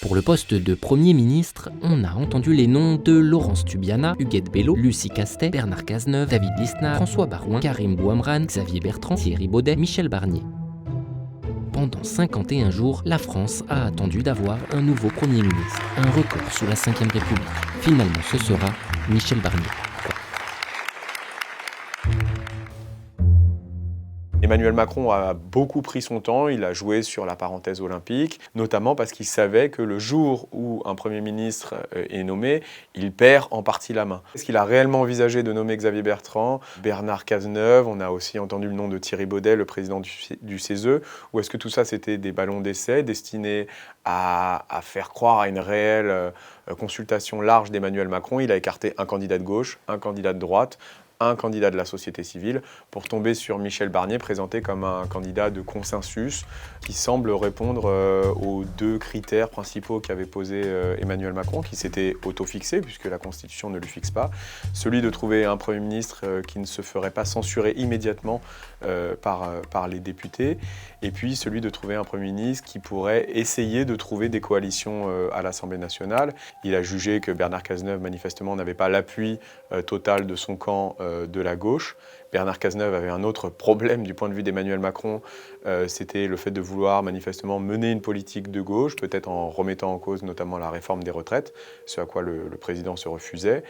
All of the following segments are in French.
Pour le poste de Premier ministre, on a entendu les noms de Laurence Tubiana, Huguette Bello, Lucie Castet, Bernard Cazeneuve, David Lisnard, François Baroin, Karim Bouamrane, Xavier Bertrand, Thierry Baudet, Michel Barnier. Pendant 51 jours, la France a attendu d'avoir un nouveau Premier ministre, un record sous la Ve République. Finalement, ce sera Michel Barnier. Emmanuel Macron a beaucoup pris son temps, il a joué sur la parenthèse olympique, notamment parce qu'il savait que le jour où un Premier ministre est nommé, il perd en partie la main. Est-ce qu'il a réellement envisagé de nommer Xavier Bertrand, Bernard Cazeneuve, on a aussi entendu le nom de Thierry Baudet, le président du CESE, ou est-ce que tout ça c'était des ballons d'essai destinés à faire croire à une réelle consultation large d'Emmanuel Macron? Il a écarté un candidat de gauche, un candidat de droite, un candidat de la société civile pour tomber sur Michel Barnier, présenté comme un candidat de consensus qui semble répondre aux deux critères principaux qu'avait posé Emmanuel Macron, qui s'était auto-fixé, puisque la Constitution ne lui fixe pas, celui de trouver un Premier ministre qui ne se ferait pas censurer immédiatement par les députés, et puis celui de trouver un Premier ministre qui pourrait essayer de trouver des coalitions à l'Assemblée nationale. Il a jugé que Bernard Cazeneuve, manifestement, n'avait pas l'appui total de son camp de la gauche. Bernard Cazeneuve avait un autre problème du point de vue d'Emmanuel Macron, c'était le fait de vouloir manifestement mener une politique de gauche, peut-être en remettant en cause notamment la réforme des retraites, ce à quoi le président se refusait.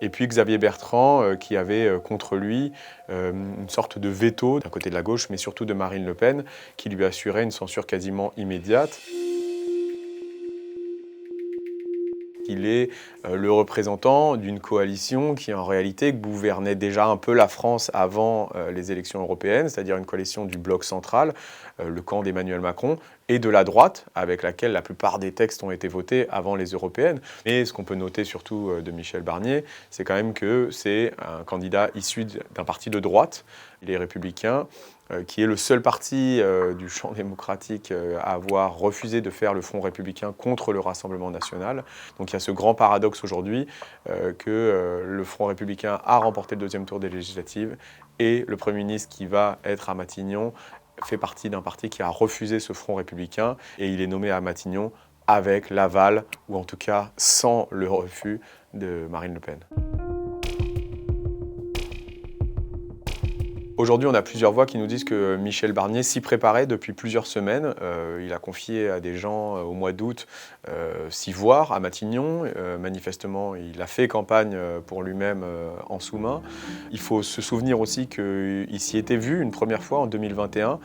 Et puis Xavier Bertrand, qui avait contre lui une sorte de veto d'un côté de la gauche, mais surtout de Marine Le Pen, qui lui assurait une censure quasiment immédiate. Il est le représentant d'une coalition qui en réalité gouvernait déjà un peu la France avant les élections européennes, c'est-à-dire une coalition du bloc central, le camp d'Emmanuel Macron, et de la droite, avec laquelle la plupart des textes ont été votés avant les européennes. Mais ce qu'on peut noter surtout de Michel Barnier, c'est quand même que c'est un candidat issu d'un parti de droite, les Républicains, qui est le seul parti du champ démocratique à avoir refusé de faire le Front républicain contre le Rassemblement national. Donc il y a ce grand paradoxe aujourd'hui que le Front républicain a remporté le deuxième tour des législatives et le Premier ministre qui va être à Matignon fait partie d'un parti qui a refusé ce Front républicain et il est nommé à Matignon avec l'aval, ou en tout cas sans le refus de Marine Le Pen. Aujourd'hui, on a plusieurs voix qui nous disent que Michel Barnier s'y préparait depuis plusieurs semaines. Il a confié à des gens au mois d'août s'y voir à Matignon. Manifestement, il a fait campagne pour lui-même en sous-main. Il faut se souvenir aussi qu'il s'y était vu une première fois en 2021.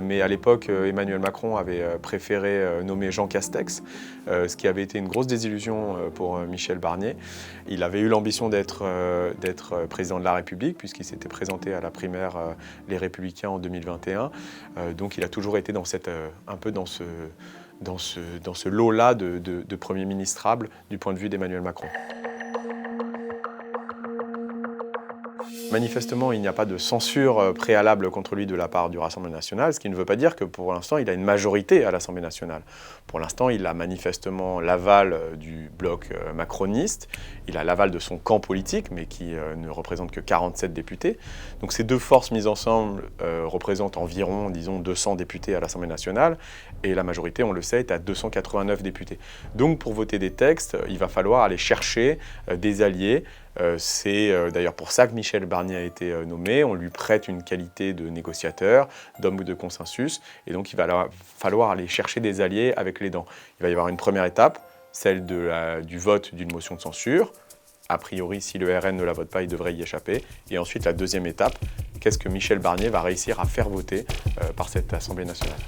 Mais à l'époque, Emmanuel Macron avait préféré nommer Jean Castex, ce qui avait été une grosse désillusion pour Michel Barnier. Il avait eu l'ambition d'être président de la République, puisqu'il s'était présenté à la primaire Les Républicains en 2021. Donc il a toujours été un peu dans ce lot-là de Premier ministrable du point de vue d'Emmanuel Macron. Manifestement, il n'y a pas de censure préalable contre lui de la part du Rassemblement national, ce qui ne veut pas dire que pour l'instant, il a une majorité à l'Assemblée nationale. Pour l'instant, il a manifestement l'aval du bloc macroniste, il a l'aval de son camp politique, mais qui ne représente que 47 députés. Donc ces deux forces mises ensemble représentent environ, disons, 200 députés à l'Assemblée nationale, et la majorité, on le sait, est à 289 députés. Donc pour voter des textes, il va falloir aller chercher des alliés. C'est d'ailleurs pour ça que Michel Barnier a été nommé. On lui prête une qualité de négociateur, d'homme de consensus, et donc il va falloir aller chercher des alliés avec les dents. Il va y avoir une première étape, celle du vote d'une motion de censure. A priori, si le RN ne la vote pas, il devrait y échapper. Et ensuite, la deuxième étape, qu'est-ce que Michel Barnier va réussir à faire voter par cette Assemblée nationale ?